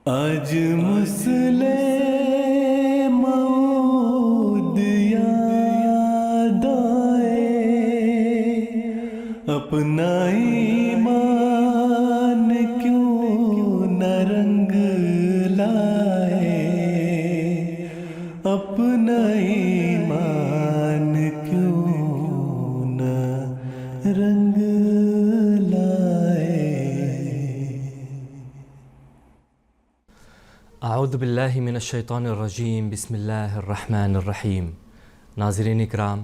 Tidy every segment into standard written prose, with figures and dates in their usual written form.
آج مسلمود یاد آئے، اپنا ایمان کیوں نہ رنگ لائے، اپنا ایمان کیوں نہ رنگ لائے۔ اعوذ باللہ من الشیطان الرجیم، بسم اللہ الرحمن الرحیم۔ ناظرین اکرام،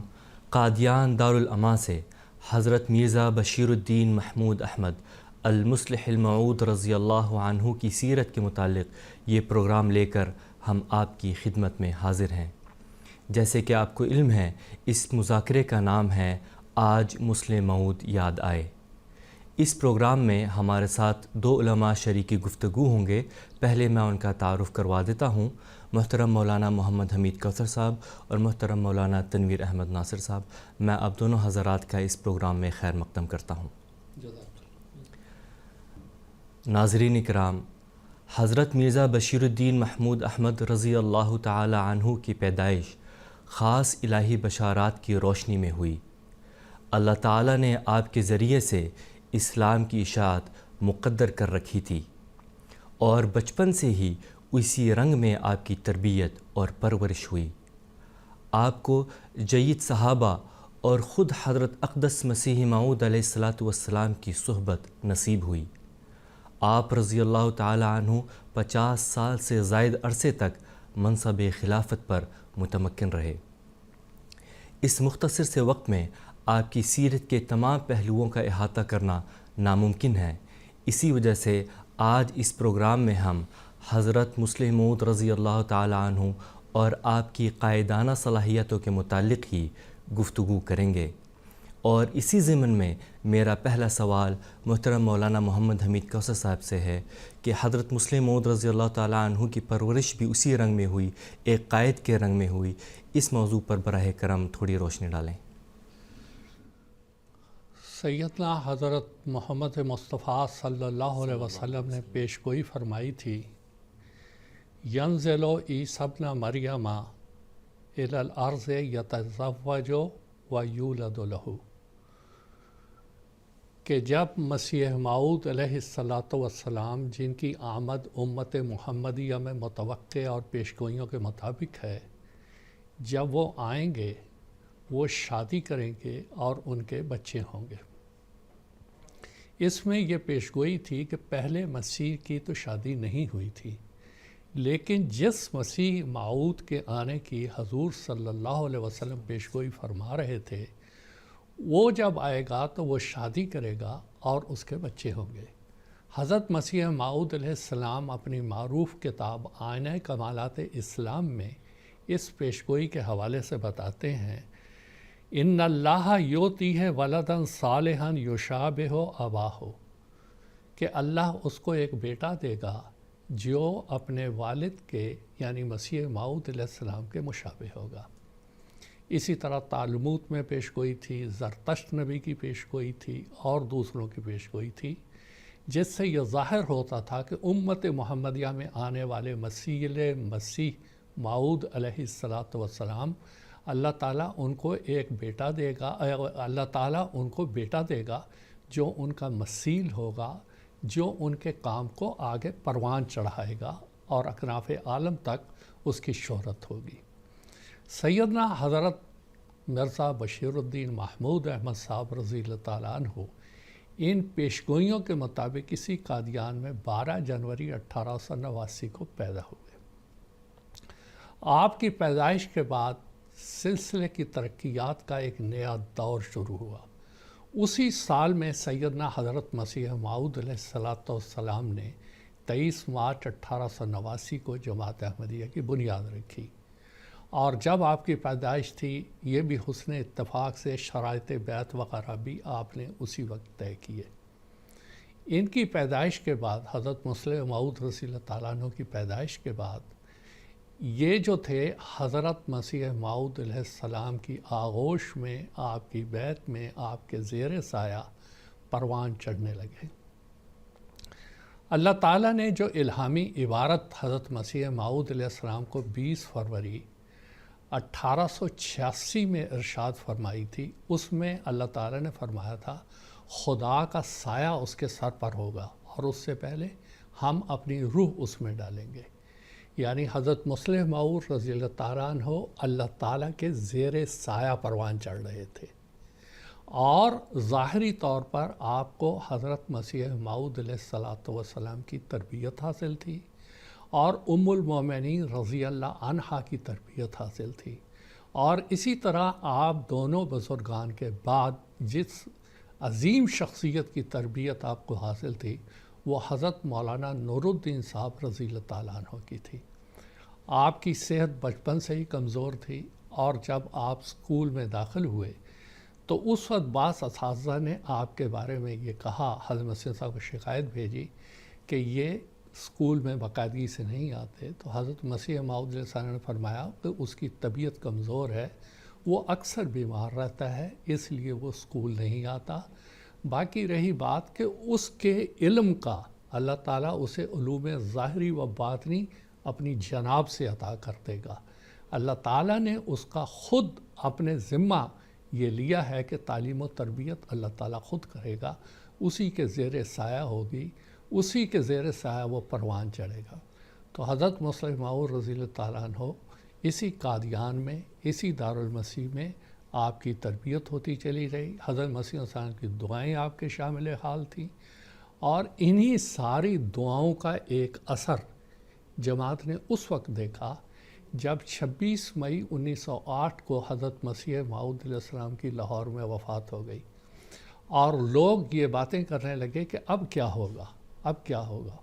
قادیان دارالامان سے حضرت مرزا بشیر الدین محمود احمد المصلح الموعود رضی اللہ عنہ کی سیرت کے متعلق یہ پروگرام لے کر ہم آپ کی خدمت میں حاضر ہیں۔ جیسے کہ آپ کو علم ہے، اس مذاکرے کا نام ہے آج مسلح موعود یاد آئے۔ اس پروگرام میں ہمارے ساتھ دو علماء شریک گفتگو ہوں گے۔ پہلے میں ان کا تعارف کروا دیتا ہوں، محترم مولانا محمد حمید کوثر صاحب اور محترم مولانا تنویر احمد ناصر صاحب۔ میں آپ دونوں حضرات کا اس پروگرام میں خیر مقدم کرتا ہوں۔ ناظرین اکرام، حضرت مرزا بشیر الدین محمود احمد رضی اللہ تعالی عنہ کی پیدائش خاص الہی بشارات کی روشنی میں ہوئی۔ اللہ تعالیٰ نے آپ کے ذریعے سے اسلام کی اشاعت مقدر کر رکھی تھی، اور بچپن سے ہی اسی رنگ میں آپ کی تربیت اور پرورش ہوئی۔ آپ کو جید صحابہ اور خود حضرت اقدس مسیح موعود علیہ السلام کی صحبت نصیب ہوئی۔ آپ رضی اللہ تعالی عنہ 50 سال سے زائد عرصے تک منصب خلافت پر متمکن رہے۔ اس مختصر سے وقت میں آپ کی سیرت کے تمام پہلوؤں کا احاطہ کرنا ناممکن ہے۔ اسی وجہ سے آج اس پروگرام میں ہم حضرت مسلح موعود رضی اللہ تعالی عنہ اور آپ کی قائدانہ صلاحیتوں کے متعلق ہی گفتگو کریں گے۔ اور اسی ضمن میں میرا پہلا سوال محترم مولانا محمد حمید کوثر صاحب سے ہے کہ حضرت مسلح موعود رضی اللہ تعالی عنہ کی پرورش بھی اسی رنگ میں ہوئی، ایک قائد کے رنگ میں ہوئی۔ اس موضوع پر براہ کرم تھوڑی روشنی ڈالیں۔ سیدنا حضرت محمد مصطفیٰ صلی اللہ علیہ وسلم نے پیش گوئی فرمائی تھی، ینزل عیسی ابن مریم الی الارض یتزوج و یولد لہ، کہ جب مسیح موعود علیہ السلام جن کی آمد امت محمدیہ میں متوقع اور پیش گوئیوں کے مطابق ہے، جب وہ آئیں گے وہ شادی کریں گے اور ان کے بچے ہوں گے۔ اس میں یہ پیشگوئی تھی کہ پہلے مسیح کی تو شادی نہیں ہوئی تھی، لیکن جس مسیح موعود کے آنے کی حضور صلی اللہ علیہ وسلم پیشگوئی فرما رہے تھے، وہ جب آئے گا تو وہ شادی کرے گا اور اس کے بچے ہوں گے۔ حضرت مسیح موعود علیہ السلام اپنی معروف کتاب آئینہ کمالات اسلام میں اس پیشگوئی کے حوالے سے بتاتے ہیں، ان اللہ یوتی ہے ولدن صالحا یشابہ اباہ، کہ اللہ اس کو ایک بیٹا دے گا جو اپنے والد کے یعنی مسیح موعود علیہ السلام کے مشابہ ہوگا۔ اسی طرح تعلموت میں پیش گوئی تھی، زرتشت نبی کی پیش گوئی تھی اور دوسروں کی پیش گوئی تھی، جس سے یہ ظاہر ہوتا تھا کہ امت محمدیہ میں آنے والے مسیح موعود علیہ السلام اللہ تعالیٰ ان کو ایک بیٹا دے گا، اللہ تعالیٰ ان کو بیٹا دے گا جو ان کا مثیل ہوگا، جو ان کے کام کو آگے پروان چڑھائے گا اور اکناف عالم تک اس کی شہرت ہوگی۔ سیدنا حضرت مرزا بشیر الدین محمود احمد صاحب رضی اللہ تعالیٰ عنہ ان پیشگوئیوں کے مطابق اسی قادیان میں 12 جنوری 1889 کو پیدا ہوئے۔ آپ کی پیدائش کے بعد سلسلے کی ترقیات کا ایک نیا دور شروع ہوا۔ اسی سال میں سیدنا حضرت مسیح موعود علیہ السلام نے 23 مارچ 1889 کو جماعت احمدیہ کی بنیاد رکھی، اور جب آپ کی پیدائش تھی یہ بھی حسن اتفاق سے شرائط بیعت وغیرہ بھی آپ نے اسی وقت طے کیے۔ ان کی پیدائش کے بعد حضرت مسلح موعود رضی اللہ تعالیٰ عنہ کی پیدائش کے بعد یہ جو تھے حضرت مسیح موعود علیہ السلام کی آغوش میں، آپ کی بیعت میں، آپ کے زیر سایہ پروان چڑھنے لگے۔ اللہ تعالیٰ نے جو الہامی عبارت حضرت مسیح موعود علیہ السلام کو 20 فروری 1886 میں ارشاد فرمائی تھی، اس میں اللہ تعالیٰ نے فرمایا تھا خدا کا سایہ اس کے سر پر ہوگا اور اس سے پہلے ہم اپنی روح اس میں ڈالیں گے۔ یعنی حضرت مسیح موعود رضی اللہ تعالیٰ عنہ اللہ تعالیٰ کے زیر سایہ پروان چڑھ رہے تھے، اور ظاہری طور پر آپ کو حضرت مسیح موعود علیہ السلام کی تربیت حاصل تھی اور ام المومنین رضی اللہ عنہا کی تربیت حاصل تھی، اور اسی طرح آپ دونوں بزرگان کے بعد جس عظیم شخصیت کی تربیت آپ کو حاصل تھی وہ حضرت مولانا نور الدین صاحب رضی اللہ تعالیٰ عنہ کی تھی۔ آپ کی صحت بچپن سے ہی کمزور تھی، اور جب آپ اسکول میں داخل ہوئے تو اس وقت بعض اساتذہ نے آپ کے بارے میں یہ کہا، حضرت مسیح صاحب کو شکایت بھیجی کہ یہ اسکول میں باقاعدگی سے نہیں آتے، تو حضرت مسیح موعود علیہ السلام نے فرمایا کہ اس کی طبیعت کمزور ہے، وہ اکثر بیمار رہتا ہے، اس لیے وہ اسکول نہیں آتا۔ باقی رہی بات کہ اس کے علم کا اللہ تعالیٰ اسے علوم ظاہری و باطنی اپنی جناب سے عطا کر دے گا۔ اللہ تعالیٰ نے اس کا خود اپنے ذمہ یہ لیا ہے کہ تعلیم و تربیت اللہ تعالیٰ خود کرے گا، اسی کے زیر سایہ ہوگی، اسی کے زیر سایہ وہ پروان چڑھے گا۔ تو حضرت مسیح موعود رضی اللہ تعالیٰ عنہ اسی قادیان میں، اسی دارالمسیح میں آپ کی تربیت ہوتی چلی رہی۔ حضرت مسیح علیہ السلام کی دعائیں آپ کے شامل حال تھیں، اور انہی ساری دعاؤں کا ایک اثر جماعت نے اس وقت دیکھا جب 26 مئی 1908 کو حضرت مسیح موعود علیہ السلام کی لاہور میں وفات ہو گئی، اور لوگ یہ باتیں کرنے لگے کہ اب کیا ہوگا، اب کیا ہوگا۔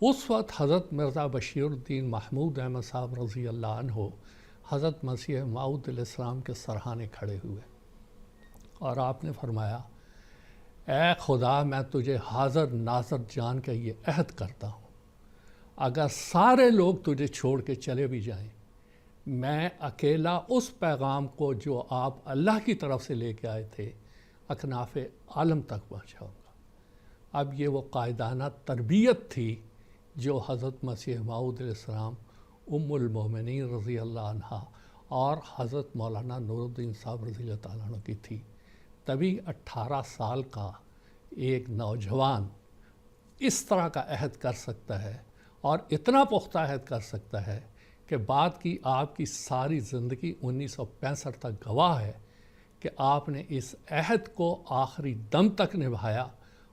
اس وقت حضرت مرزا بشیر الدین محمود احمد صاحب رضی اللہ عنہ حضرت مسیح موعود علیہ السلام کے سرہانے کھڑے ہوئے، اور آپ نے فرمایا اے خدا، میں تجھے حاضر ناظر جان کے یہ عہد کرتا ہوں، اگر سارے لوگ تجھے چھوڑ کے چلے بھی جائیں، میں اکیلا اس پیغام کو جو آپ اللہ کی طرف سے لے کے آئے تھے اکناف عالم تک پہنچاؤں گا۔ اب یہ وہ قائدانہ تربیت تھی جو حضرت مسیح موعود علیہ السلام، ام المومنین رضی اللہ عنہا اور حضرت مولانا نور الدین صاحب رضی اللہ تعالیٰ عنہ کی تھی۔ تبھی 18 سال کا ایک نوجوان اس طرح کا عہد کر سکتا ہے، اور اتنا پختہ عہد کر سکتا ہے کہ بعد کی آپ کی ساری زندگی 1965 تک گواہ ہے کہ آپ نے اس عہد کو آخری دم تک نبھایا،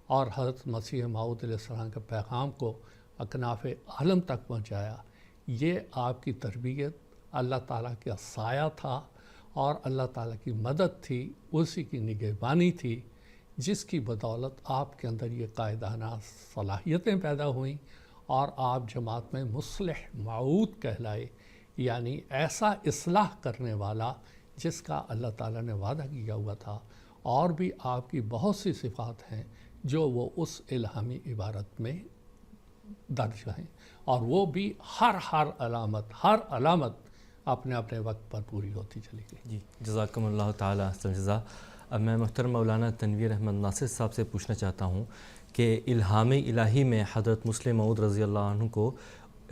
اور حضرت مسیح موعود علیہ السلام کے پیغام کو اکناف عالم تک پہنچایا۔ یہ آپ کی تربیت اللہ تعالیٰ کا سایہ تھا، اور اللہ تعالیٰ کی مدد تھی، اسی کی نگہبانی تھی، جس کی بدولت آپ کے اندر یہ قائدانہ صلاحیتیں پیدا ہوئیں، اور آپ جماعت میں مصلح موعود کہلائے، یعنی ایسا اصلاح کرنے والا جس کا اللہ تعالیٰ نے وعدہ کیا ہوا تھا۔ اور بھی آپ کی بہت سی صفات ہیں جو وہ اس الہامی عبارت میں درج ہیں، اور وہ بھی ہر علامت اپنے اپنے وقت پر پوری ہوتی چلی گئی۔ جی، جزاکم اللہ تعالیٰ احسن الجزا۔ اب میں محترم مولانا تنویر احمد ناصر صاحب سے پوچھنا چاہتا ہوں کہ الہام الہی میں حضرت مسیح موعود رضی اللہ عنہ کو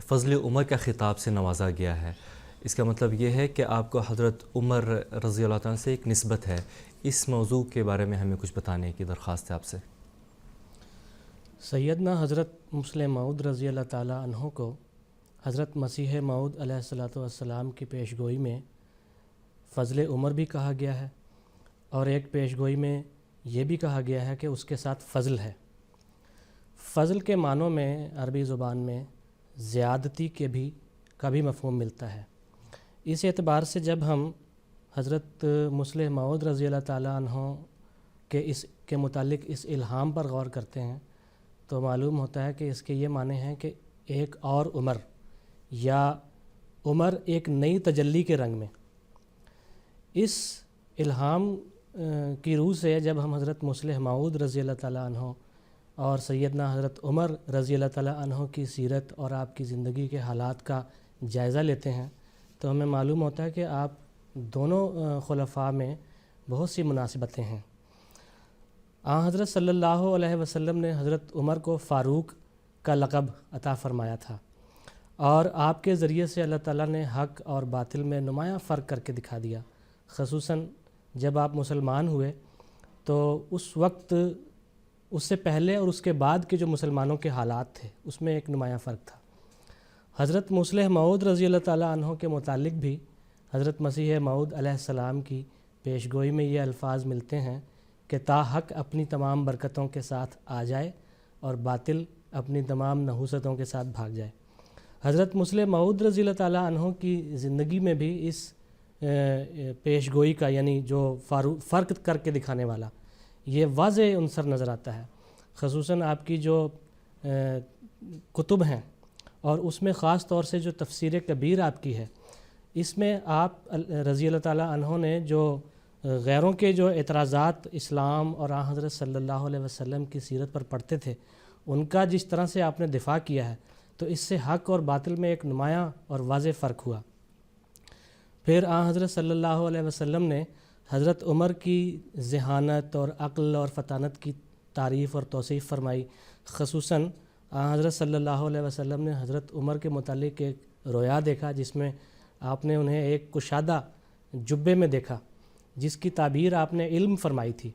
فضل عمر کا خطاب سے نوازا گیا ہے، اس کا مطلب یہ ہے کہ آپ کو حضرت عمر رضی اللہ عنہ سے ایک نسبت ہے۔ اس موضوع کے بارے میں ہمیں کچھ بتانے کی درخواست ہے آپ سے۔ سیدنا حضرت مسیح موعود رضی اللہ تعالیٰ عنہ کو حضرت مسیح موعود علیہ السلام کی پیشگوئی میں فضل عمر بھی کہا گیا ہے، اور ایک پیشگوئی میں یہ بھی کہا گیا ہے کہ اس کے ساتھ فضل ہے۔ فضل کے معنوں میں عربی زبان میں زیادتی کا بھی مفہوم ملتا ہے۔ اس اعتبار سے جب ہم حضرت مسیح موعود رضی اللہ تعالیٰ عنہ کے متعلق اس الہام پر غور کرتے ہیں تو معلوم ہوتا ہے کہ اس کے یہ معنی ہیں کہ ایک اور عمر، یا عمر ایک نئی تجلی کے رنگ میں۔ اس الہام کی روح سے جب ہم حضرت مسیح موعود رضی اللہ تعالیٰ عنہ اور سیدنا حضرت عمر رضی اللہ تعالیٰ عنہ کی سیرت اور آپ کی زندگی کے حالات کا جائزہ لیتے ہیں تو ہمیں معلوم ہوتا ہے کہ آپ دونوں خلفاء میں بہت سی مناسبتیں ہیں۔ حضرت صلی اللہ علیہ وسلم نے حضرت عمر کو فاروق کا لقب عطا فرمایا تھا، اور آپ کے ذریعے سے اللہ تعالیٰ نے حق اور باطل میں نمایاں فرق کر کے دکھا دیا۔ خصوصاً جب آپ مسلمان ہوئے تو اس وقت، اس سے پہلے اور اس کے بعد کے جو مسلمانوں کے حالات تھے اس میں ایک نمایاں فرق تھا۔ حضرت مصلح موعود رضی اللہ تعالیٰ عنہ کے متعلق بھی حضرت مسیح موعود علیہ السلام کی پیشگوئی میں یہ الفاظ ملتے ہیں کہ تا حق اپنی تمام برکتوں کے ساتھ آ جائے اور باطل اپنی تمام نحوستوں کے ساتھ بھاگ جائے۔ حضرت مصلح موعود رضی اللہ تعالیٰ عنہ کی زندگی میں بھی اس پیشگوئی کا، یعنی جو فرق کر کے دکھانے والا، یہ واضح عنصر نظر آتا ہے۔ خصوصاً آپ کی جو کتب ہیں، اور اس میں خاص طور سے جو تفسیر کبیر آپ کی ہے، اس میں آپ رضی اللہ تعالیٰ عنہ نے جو غیروں کے جو اعتراضات اسلام اور آن حضرت صلی اللہ علیہ وسلم کی سیرت پر پڑھتے تھے، ان کا جس طرح سے آپ نے دفاع کیا ہے، تو اس سے حق اور باطل میں ایک نمایاں اور واضح فرق ہوا۔ پھر آن حضرت صلی اللہ علیہ وسلم نے حضرت عمر کی ذہانت اور عقل اور فطانت کی تعریف اور توصیف فرمائی۔ خصوصاً آن حضرت صلی اللہ علیہ وسلم نے حضرت عمر کے متعلق ایک رویا دیکھا، جس میں آپ نے انہیں ایک کشادہ جبے میں دیکھا، جس کی تعبیر آپ نے علم فرمائی تھی۔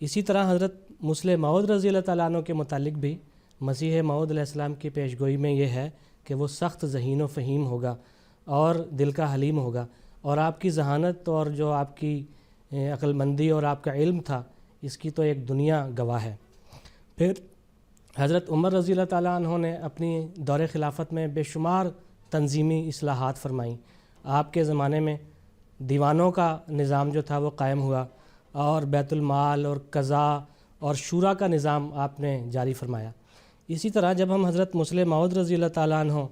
اسی طرح حضرت مصلح موعود رضی اللہ تعالیٰ عنہ کے متعلق بھی مسیح موعود علیہ السلام کی پیشگوئی میں یہ ہے کہ وہ سخت ذہین و فہیم ہوگا اور دل کا حلیم ہوگا، اور آپ کی ذہانت اور جو آپ کی عقل مندی اور آپ کا علم تھا، اس کی تو ایک دنیا گواہ ہے۔ پھر حضرت عمر رضی اللہ تعالیٰ عنہ نے اپنی دور خلافت میں بے شمار تنظیمی اصلاحات فرمائیں۔ آپ کے زمانے میں دیوانوں کا نظام جو تھا وہ قائم ہوا، اور بیت المال اور قضاء اور شورا کا نظام آپ نے جاری فرمایا۔ اسی طرح جب ہم حضرت مصلح موعود رضی اللہ تعالیٰ عنہ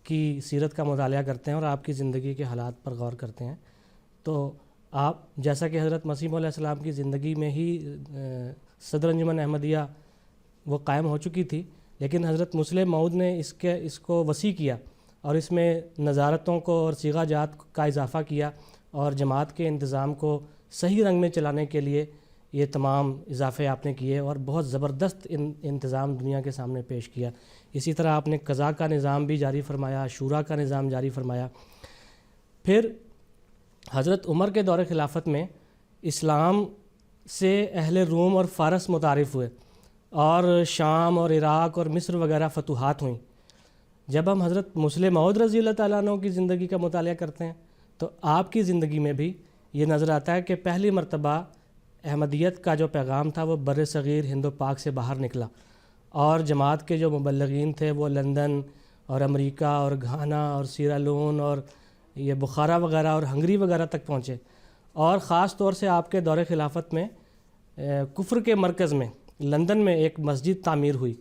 کی سیرت کا مطالعہ کرتے ہیں اور آپ کی زندگی کے حالات پر غور کرتے ہیں، تو آپ جیسا کہ حضرت مسیح علیہ السلام کی زندگی میں ہی صدر انجمن احمدیہ وہ قائم ہو چکی تھی، لیکن حضرت مصلح موعود نے اس کو وسیع کیا اور اس میں نظارتوں کو اور صیغہ جات کا اضافہ کیا، اور جماعت کے انتظام کو صحیح رنگ میں چلانے کے لیے یہ تمام اضافے آپ نے کیے، اور بہت زبردست انتظام دنیا کے سامنے پیش کیا۔ اسی طرح آپ نے قضاء کا نظام بھی جاری فرمایا، شورا کا نظام جاری فرمایا۔ پھر حضرت عمر کے دور خلافت میں اسلام سے اہل روم اور فارس متعارف ہوئے، اور شام اور عراق اور مصر وغیرہ فتوحات ہوئیں۔ جب ہم حضرت مصلح موعود رضی اللہ تعالیٰ عنہ کی زندگی کا مطالعہ کرتے ہیں تو آپ کی زندگی میں بھی یہ نظر آتا ہے کہ پہلی مرتبہ احمدیت کا جو پیغام تھا وہ بر صغیر ہند و پاک سے باہر نکلا، اور جماعت کے جو مبلغین تھے وہ لندن اور امریکہ اور گھانا اور سیرالون اور یہ بخارا وغیرہ اور ہنگری وغیرہ تک پہنچے، اور خاص طور سے آپ کے دور خلافت میں کفر کے مرکز میں لندن میں ایک مسجد تعمیر ہوئی،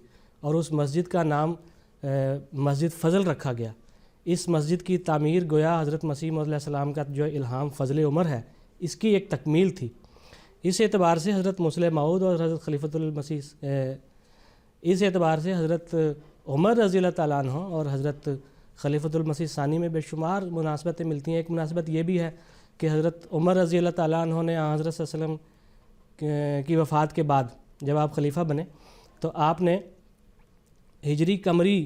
اور اس مسجد کا نام مسجد فضل رکھا گیا۔ اس مسجد کی تعمیر گویا حضرت مسیح علیہ السلام کا جو الہام فضل عمر ہے، اس کی ایک تکمیل تھی۔ اس اعتبار سے حضرت مصلح موعود اور حضرت خلیفۃ المسیح اس اعتبار سے حضرت عمر رضی اللہ تعالیٰ عنہ اور حضرت خلیفۃ المسیح ثانی میں بے شمار مناسبتیں ملتی ہیں۔ ایک مناسبت یہ بھی ہے کہ حضرت عمر رضی اللہ تعالیٰ عنہ نے حضرت صلی اللہ علیہ وسلم کی وفات کے بعد جب آپ خلیفہ بنے تو آپ نے ہجری قمری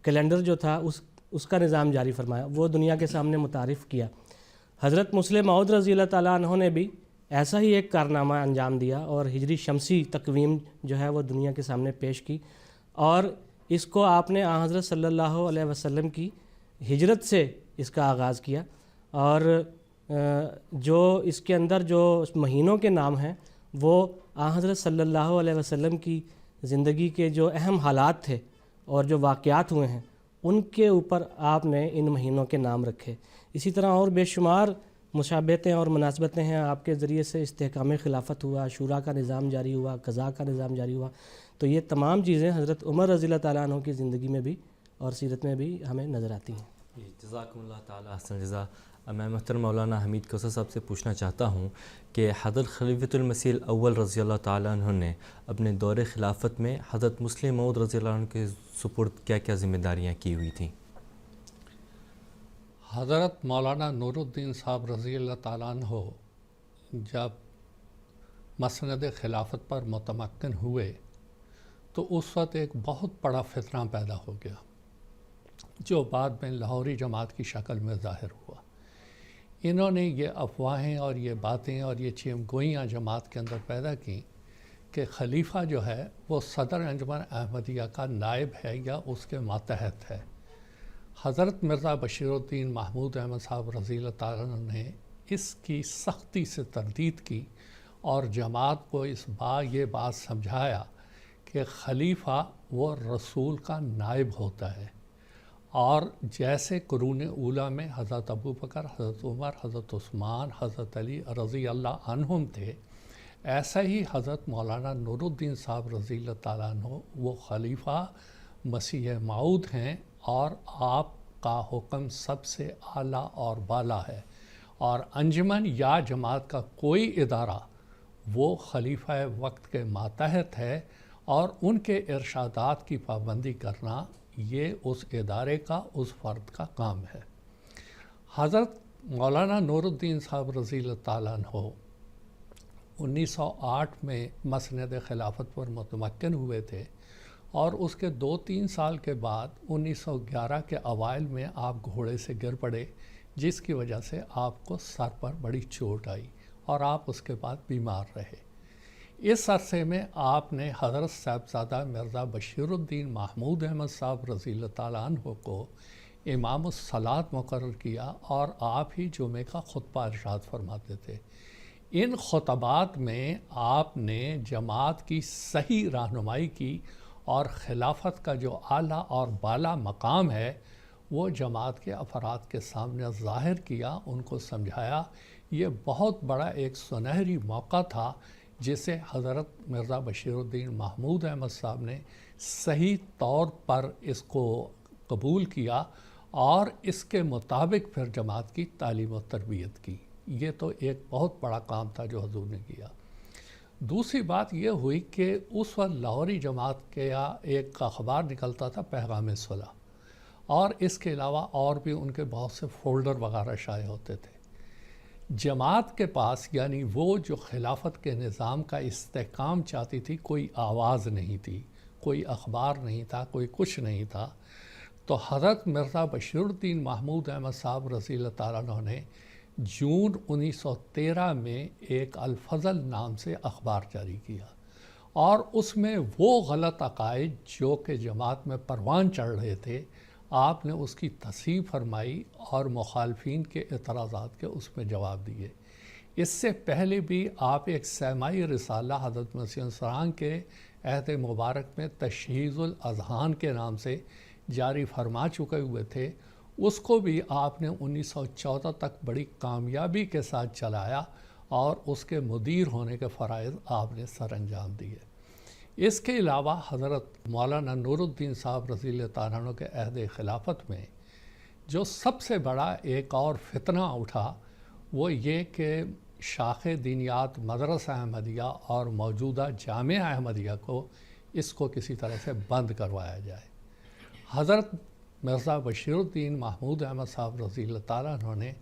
کیلنڈر جو تھا اس کا نظام جاری فرمایا، وہ دنیا کے سامنے متعارف کیا۔ حضرت مصلح موعود رضی اللہ تعالیٰ عنہ نے بھی ایسا ہی ایک کارنامہ انجام دیا، اور ہجری شمسی تقویم جو ہے وہ دنیا کے سامنے پیش کی، اور اس کو آپ نے آن حضرت صلی اللہ علیہ وسلم کی ہجرت سے اس کا آغاز کیا، اور جو اس کے اندر جو مہینوں کے نام ہیں وہ آن حضرت صلی اللہ علیہ وسلم کی زندگی کے جو اہم حالات تھے اور جو واقعات ہوئے ہیں ان کے اوپر آپ نے ان مہینوں کے نام رکھے۔ اسی طرح اور بے شمار مشابہتیں اور مناسبتیں ہیں۔ آپ کے ذریعے سے استحکام خلافت ہوا، شورا کا نظام جاری ہوا، قضاء کا نظام جاری ہوا، تو یہ تمام چیزیں حضرت عمر رضی اللہ تعالیٰ عنہ کی زندگی میں بھی اور سیرت میں بھی ہمیں نظر آتی ہیں۔ جزاکم اللہ تعالیٰ احسن جزا۔ میں محترم مولانا حمید کوثر صاحب سے پوچھنا چاہتا ہوں کہ حضرت خلیفۃ المسیح الاول رضی اللہ تعالیٰ عنہ نے اپنے دور خلافت میں حضرت مصلح موعود رضی اللہ عنہ کے سپرد کیا کیا ذمہ داریاں کی ہوئی تھیں؟ حضرت مولانا نور الدین صاحب رضی اللہ تعالیٰ عنہ جب مسند خلافت پر متمکن ہوئے تو اس وقت ایک بہت بڑا فتنہ پیدا ہو گیا جو بعد میں لاہوری جماعت کی شکل میں ظاہر ہوا۔ انہوں نے یہ افواہیں اور یہ باتیں اور یہ چیم گوئیاں جماعت کے اندر پیدا کیں کہ خلیفہ جو ہے وہ صدر انجمن احمدیہ کا نائب ہے یا اس کے ماتحت ہے۔ حضرت مرزا بشیر الدین محمود احمد صاحب رضی اللہ تعالیٰ عنہ نے اس کی سختی سے تردید کی اور جماعت کو یہ بات سمجھایا کہ خلیفہ وہ رسول کا نائب ہوتا ہے، اور جیسے قرون اولیٰ میں حضرت ابوبکر، حضرت عمر، حضرت عثمان، حضرت علی رضی اللہ عنہم تھے، ایسا ہی حضرت مولانا نور الدین صاحب رضی اللہ تعالیٰ عنہ وہ خلیفہ مسیح موعود ہیں، اور آپ کا حکم سب سے اعلیٰ اور بالا ہے، اور انجمن یا جماعت کا کوئی ادارہ وہ خلیفہ وقت کے ماتحت ہے، اور ان کے ارشادات کی پابندی کرنا یہ اس ادارے کا، اس فرد کا کام ہے۔ حضرت مولانا نور الدین صاحب رضی اللہ تعالیٰ عنہ 1908 میں مسند خلافت پر متمکن ہوئے تھے، اور اس کے 2-3 سال کے بعد 1911 کے اوائل میں آپ گھوڑے سے گر پڑے، جس کی وجہ سے آپ کو سر پر بڑی چوٹ آئی اور آپ اس کے بعد بیمار رہے۔ اس عرصے میں آپ نے حضرت صاحبزادہ مرزا بشیر الدین محمود احمد صاحب رضی اللہ تعالیٰ عنہ کو امام الصلاۃ مقرر کیا، اور آپ ہی جمعے کا خطبہ ارشاد فرماتے تھے۔ ان خطبات میں آپ نے جماعت کی صحیح رہنمائی کی، اور خلافت کا جو اعلیٰ اور بالا مقام ہے وہ جماعت کے افراد کے سامنے ظاہر کیا، ان کو سمجھایا۔ یہ بہت بڑا ایک سنہری موقع تھا جسے حضرت مرزا بشیر الدین محمود احمد صاحب نے صحیح طور پر اس کو قبول کیا، اور اس کے مطابق پھر جماعت کی تعلیم و تربیت کی۔ یہ تو ایک بہت بڑا کام تھا جو حضور نے کیا۔ دوسری بات یہ ہوئی کہ اس وقت لاہوری جماعت کا ایک اخبار نکلتا تھا پیغام صلح، اور اس کے علاوہ اور بھی ان کے بہت سے فولڈر وغیرہ شائع ہوتے تھے۔ جماعت کے پاس، یعنی وہ جو خلافت کے نظام کا استحکام چاہتی تھی، کوئی آواز نہیں تھی، کوئی اخبار نہیں تھا، کوئی کچھ نہیں تھا۔ تو حضرت مرزا بشیر الدین محمود احمد صاحب رضی اللہ تعالیٰ عنہ نے جون 1913 میں ایک الفضل نام سے اخبار جاری کیا، اور اس میں وہ غلط عقائد جو کہ جماعت میں پروان چڑھ رہے تھے، آپ نے اس کی تصحیح فرمائی اور مخالفین کے اعتراضات کے اس میں جواب دیے۔ اس سے پہلے بھی آپ ایک سیمائی رسالہ حضرت مسیح السلام کے عہد مبارک میں تشہیز الاذہان کے نام سے جاری فرما چکے ہوئے تھے، اس کو بھی آپ نے 1914 تک بڑی کامیابی کے ساتھ چلایا، اور اس کے مدیر ہونے کے فرائض آپ نے سر انجام دیے۔ اس کے علاوہ حضرت مولانا نور الدین صاحب رضی اللہ تعالیٰ عنہ کے عہد خلافت میں جو سب سے بڑا ایک اور فتنہ اٹھا، وہ یہ کہ شاخ دینیات مدرسہ احمدیہ اور موجودہ جامعہ احمدیہ کو اس کو کسی طرح سے بند کروایا جائے۔ حضرت مرزا بشیر الدین محمود احمد صاحب رضی اللہ تعالیٰ عنہ نے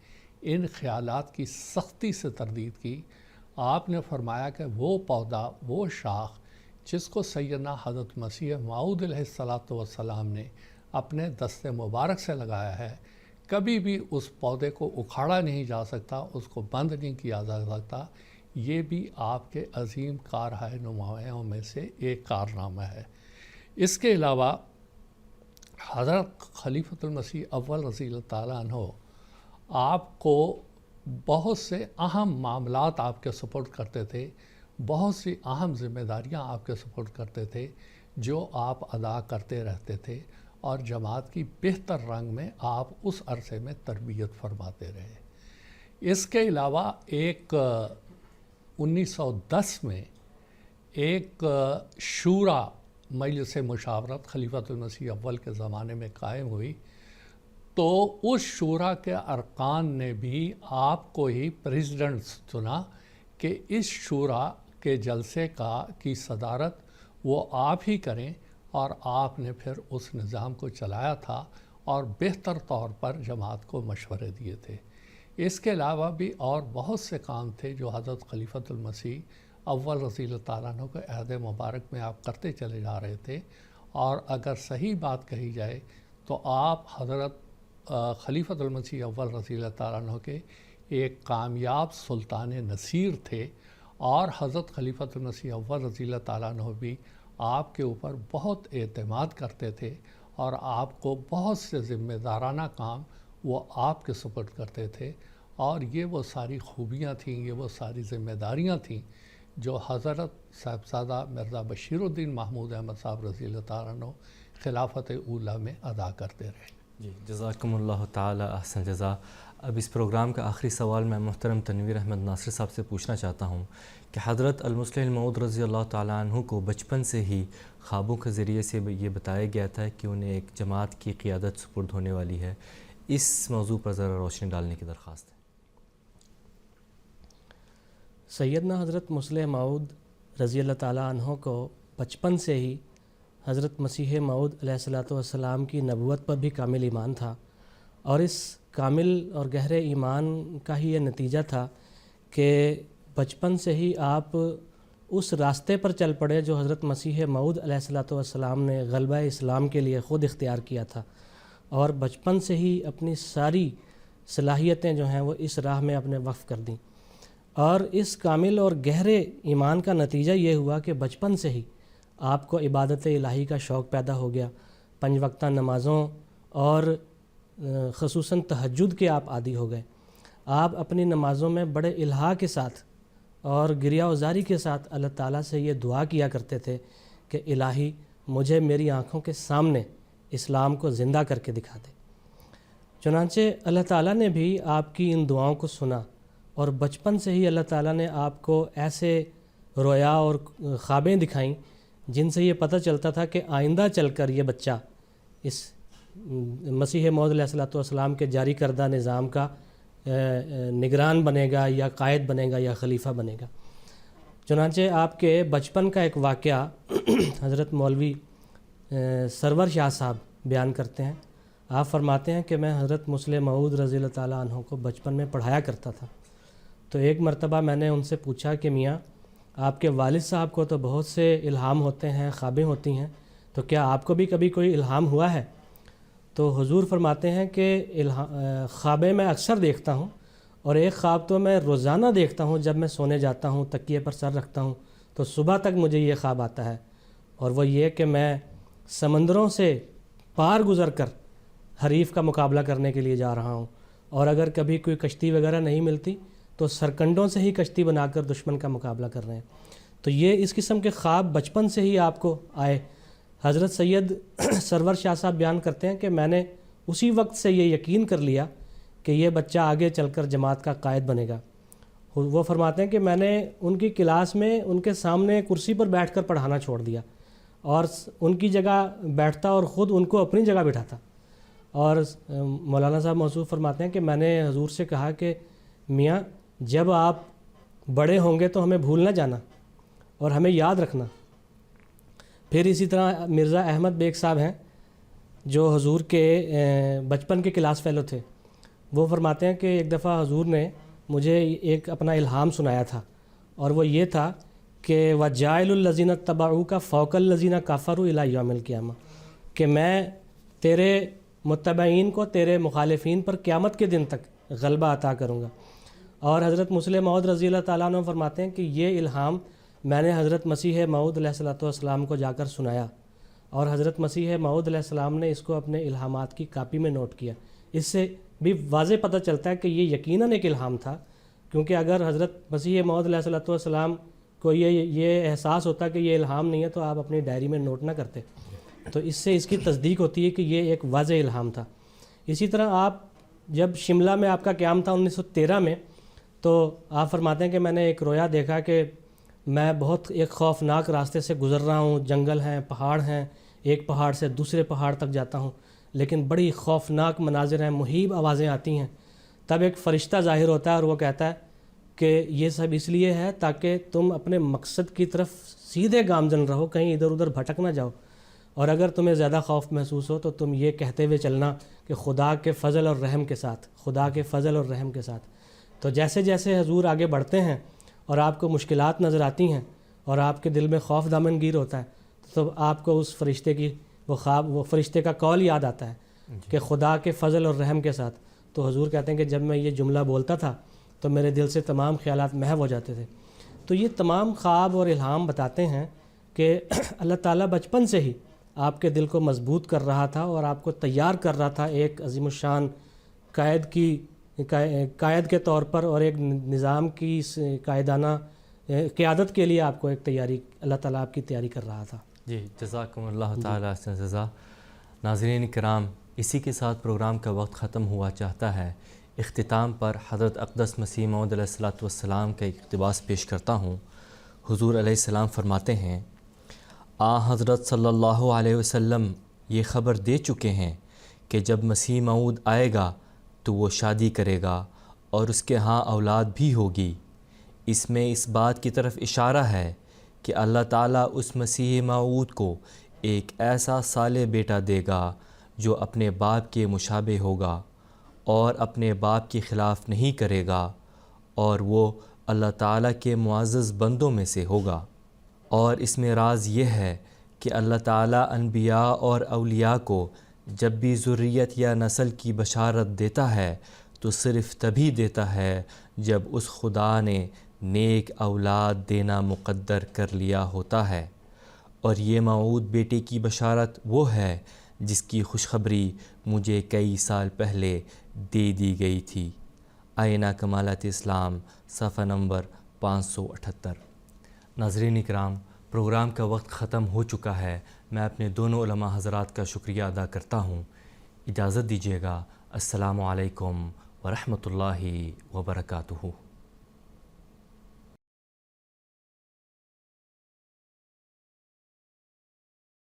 ان خیالات کی سختی سے تردید کی۔ آپ نے فرمایا کہ وہ پودا، وہ شاخ جس کو سیدنا حضرت مسیح موعود علیہ الصلاۃ والسلام نے اپنے دست مبارک سے لگایا ہے، کبھی بھی اس پودے کو اکھاڑا نہیں جا سکتا، اس کو بند نہیں کیا جا سکتا۔ یہ بھی آپ کے عظیم کارہائے نمایاں میں سے ایک کارنامہ ہے۔ اس کے علاوہ حضرت خلیفۃ المسیح اول رضی اللہ تعالیٰ عنہ آپ کو بہت سے اہم معاملات آپ کے سپرد کرتے تھے، بہت سی اہم ذمہ داریاں آپ کے سپرد کرتے تھے جو آپ ادا کرتے رہتے تھے، اور جماعت کی بہتر رنگ میں آپ اس عرصے میں تربیت فرماتے رہے۔ اس کے علاوہ ایک 1910 میں ایک شورا مجلس مشاورت خلیفۃ المسیح اول کے زمانے میں قائم ہوئی، تو اس شورا کے ارکان نے بھی آپ کو ہی پریزیڈنٹ چنا کہ اس شورا کے جلسے کی صدارت وہ آپ ہی کریں، اور آپ نے پھر اس نظام کو چلایا تھا اور بہتر طور پر جماعت کو مشورے دیے تھے۔ اس کے علاوہ بھی اور بہت سے کام تھے جو حضرت خلیفۃ المسیح اول رضی اللہ تعالیٰ عنہ کے عہد مبارک میں آپ کرتے چلے جا رہے تھے. اور اگر صحیح بات کہی جائے تو آپ حضرت خلیفۃ المسیح اول رضی اللہ تعالیٰ عنہ کے ایک کامیاب سلطان نصیر تھے، اور حضرت خلیفۃ المسیح اول رضی اللہ تعالیٰ عنہ بھی آپ کے اوپر بہت اعتماد کرتے تھے، اور آپ کو بہت سے ذمہ دارانہ کام وہ آپ کے سپرد کرتے تھے. اور یہ وہ ساری خوبیاں تھیں، یہ وہ ساری ذمہ داریاں تھیں جو حضرت صاحبزادہ مرزا بشیر الدین محمود احمد صاحب رضی اللہ تعالیٰ عنہ خلافت اولیٰ میں ادا کرتے رہے. جی جزاکم اللہ تعالی احسن جزا. اب اس پروگرام کا آخری سوال میں محترم تنویر احمد ناصر صاحب سے پوچھنا چاہتا ہوں کہ حضرت المصلح الموعود رضی اللہ تعالیٰ عنہ کو بچپن سے ہی خوابوں کے ذریعے سے یہ بتایا گیا تھا کہ انہیں ایک جماعت کی قیادت سپرد ہونے والی ہے. اس موضوع پر ذرا روشنی ڈالنے کی درخواست ہے. سیدنا حضرت مصلح موعود رضی اللہ تعالیٰ عنہ کو بچپن سے ہی حضرت مسیح موعود علیہ الصلوۃ والسلام کی نبوت پر بھی کامل ایمان تھا، اور اس کامل اور گہرے ایمان کا ہی یہ نتیجہ تھا کہ بچپن سے ہی آپ اس راستے پر چل پڑے جو حضرت مسیح موعود علیہ الصلوۃ والسلام نے غلبہ اسلام کے لیے خود اختیار کیا تھا، اور بچپن سے ہی اپنی ساری صلاحیتیں جو ہیں وہ اس راہ میں اپنے وقف کر دیں. اور اس کامل اور گہرے ایمان کا نتیجہ یہ ہوا کہ بچپن سے ہی آپ کو عبادت الہی کا شوق پیدا ہو گیا. 5 وقتہ نمازوں اور خصوصاً تہجد کے آپ عادی ہو گئے. آپ اپنی نمازوں میں بڑے الہا کے ساتھ اور گریہ وزاری کے ساتھ اللہ تعالیٰ سے یہ دعا کیا کرتے تھے کہ الہی مجھے میری آنکھوں کے سامنے اسلام کو زندہ کر کے دکھا دے. چنانچہ اللہ تعالیٰ نے بھی آپ کی ان دعاؤں کو سنا، اور بچپن سے ہی اللہ تعالیٰ نے آپ کو ایسے رویا اور خوابیں دکھائیں جن سے یہ پتہ چلتا تھا کہ آئندہ چل کر یہ بچہ اس مسیح موعود علیہ الصلوۃ والسلام کے جاری کردہ نظام کا نگران بنے گا، یا قائد بنے گا، یا خلیفہ بنے گا. چنانچہ آپ کے بچپن کا ایک واقعہ حضرت مولوی سرور شاہ صاحب بیان کرتے ہیں. آپ فرماتے ہیں کہ میں حضرت مصلح موعود رضی اللہ تعالیٰ عنہ کو بچپن میں پڑھایا کرتا تھا. تو ایک مرتبہ میں نے ان سے پوچھا کہ میاں آپ کے والد صاحب کو تو بہت سے الہام ہوتے ہیں، خوابیں ہوتی ہیں، تو کیا آپ کو بھی کبھی کوئی الہام ہوا ہے؟ تو حضور فرماتے ہیں کہ خوابیں میں اکثر دیکھتا ہوں، اور ایک خواب تو میں روزانہ دیکھتا ہوں. جب میں سونے جاتا ہوں تکیے پر سر رکھتا ہوں تو صبح تک مجھے یہ خواب آتا ہے، اور وہ یہ کہ میں سمندروں سے پار گزر کر حریف کا مقابلہ کرنے کے لیے جا رہا ہوں، اور اگر کبھی کوئی کشتی وغیرہ نہیں ملتی تو سرکنڈوں سے ہی کشتی بنا کر دشمن کا مقابلہ کر رہے ہیں. تو یہ اس قسم کے خواب بچپن سے ہی آپ کو آئے. حضرت سید سرور شاہ صاحب بیان کرتے ہیں کہ میں نے اسی وقت سے یہ یقین کر لیا کہ یہ بچہ آگے چل کر جماعت کا قائد بنے گا. وہ فرماتے ہیں کہ میں نے ان کی کلاس میں ان کے سامنے کرسی پر بیٹھ کر پڑھانا چھوڑ دیا، اور ان کی جگہ بیٹھتا اور خود ان کو اپنی جگہ بٹھاتا. اور مولانا صاحب موصوف فرماتے ہیں کہ میں نے حضور سے کہا کہ میاں جب آپ بڑے ہوں گے تو ہمیں بھول نہ جانا اور ہمیں یاد رکھنا. پھر اسی طرح مرزا احمد بیگ صاحب ہیں جو حضور کے بچپن کے کلاس فیلو تھے. وہ فرماتے ہیں کہ ایک دفعہ حضور نے مجھے ایک اپنا الہام سنایا تھا، اور وہ یہ تھا کہ وَجَاعِلُ الَّذِينَ اتَّبَعُوكَ فَوْقَ الَّذِينَ كَفَرُوا إِلَىٰ يَوْمِ الْقِيَامَةِ، کہ میں تیرے متبعین کو تیرے مخالفین پر قیامت کے دن تک غلبہ عطا کروں گا. اور حضرت مصلح موعود رضی اللہ تعالیٰ عنہ فرماتے ہیں کہ یہ الہام میں نے حضرت مسیح موعود علیہ الصلوۃ والسلام کو جا کر سنایا، اور حضرت مسیح موعود علیہ السلام نے اس کو اپنے الہامات کی کاپی میں نوٹ کیا. اس سے بھی واضح پتہ چلتا ہے کہ یہ یقیناً ایک الہام تھا، کیونکہ اگر حضرت مسیح موعود علیہ الصلوۃ والسلام کو یہ احساس ہوتا کہ یہ الہام نہیں ہے تو آپ اپنی ڈائری میں نوٹ نہ کرتے. تو اس سے اس کی تصدیق ہوتی ہے کہ یہ ایک واضح الہام تھا. اسی طرح آپ جب شملہ میں آپ کا قیام تھا 1913 میں، تو آپ فرماتے ہیں کہ میں نے ایک رویا دیکھا کہ میں بہت ایک خوفناک راستے سے گزر رہا ہوں. جنگل ہیں، پہاڑ ہیں، ایک پہاڑ سے دوسرے پہاڑ تک جاتا ہوں، لیکن بڑی خوفناک مناظر ہیں، مہیب آوازیں آتی ہیں. تب ایک فرشتہ ظاہر ہوتا ہے اور وہ کہتا ہے کہ یہ سب اس لیے ہے تاکہ تم اپنے مقصد کی طرف سیدھے گامزن رہو، کہیں ادھر ادھر بھٹک نہ جاؤ. اور اگر تمہیں زیادہ خوف محسوس ہو تو تم یہ کہتے ہوئے چلنا کہ خدا کے فضل اور رحم کے ساتھ، خدا کے فضل اور رحم کے ساتھ. تو جیسے جیسے حضور آگے بڑھتے ہیں اور آپ کو مشکلات نظر آتی ہیں اور آپ کے دل میں خوف دامن گیر ہوتا ہے تو آپ کو اس فرشتے کی وہ فرشتے کا قول یاد آتا ہے کہ خدا کے فضل اور رحم کے ساتھ. تو حضور کہتے ہیں کہ جب میں یہ جملہ بولتا تھا تو میرے دل سے تمام خیالات محو ہو جاتے تھے. تو یہ تمام خواب اور الہام بتاتے ہیں کہ اللہ تعالیٰ بچپن سے ہی آپ کے دل کو مضبوط کر رہا تھا اور آپ کو تیار کر رہا تھا ایک عظیم الشان قائد کے طور پر، اور ایک نظام کی قائدانہ قیادت کے لیے آپ کو ایک تیاری، اللہ تعالیٰ آپ کی تیاری کر رہا تھا. جی جزاکم اللہ تعالیٰ احسن جزا. ناظرین کرام، اسی کے ساتھ پروگرام کا وقت ختم ہوا چاہتا ہے. اختتام پر حضرت اقدس مسیح موعود علیہ الصلوۃ والسلام کا ایک اقتباس پیش کرتا ہوں. حضور علیہ السلام فرماتے ہیں، حضرت صلی اللہ علیہ وسلم یہ خبر دے چکے ہیں کہ جب مسیح موعود آئے گا تو وہ شادی کرے گا اور اس کے ہاں اولاد بھی ہوگی. اس میں اس بات کی طرف اشارہ ہے کہ اللہ تعالیٰ اس مسیح موعود کو ایک ایسا صالح بیٹا دے گا جو اپنے باپ کے مشابہ ہوگا اور اپنے باپ کے خلاف نہیں کرے گا، اور وہ اللہ تعالیٰ کے معزز بندوں میں سے ہوگا. اور اس میں راز یہ ہے کہ اللہ تعالیٰ انبیاء اور اولیاء کو جب بھی ذریت یا نسل کی بشارت دیتا ہے تو صرف تبھی دیتا ہے جب اس خدا نے نیک اولاد دینا مقدر کر لیا ہوتا ہے. اور یہ موعود بیٹے کی بشارت وہ ہے جس کی خوشخبری مجھے کئی سال پہلے دے دی گئی تھی. آئینہ کمالات اسلام، صفحہ نمبر 578. ناظرین اکرام، پروگرام کا وقت ختم ہو چکا ہے. میں اپنے دونوں علماء حضرات کا شکریہ ادا کرتا ہوں. اجازت دیجیے گا. السلام علیکم ورحمۃ اللہ وبرکاتہ.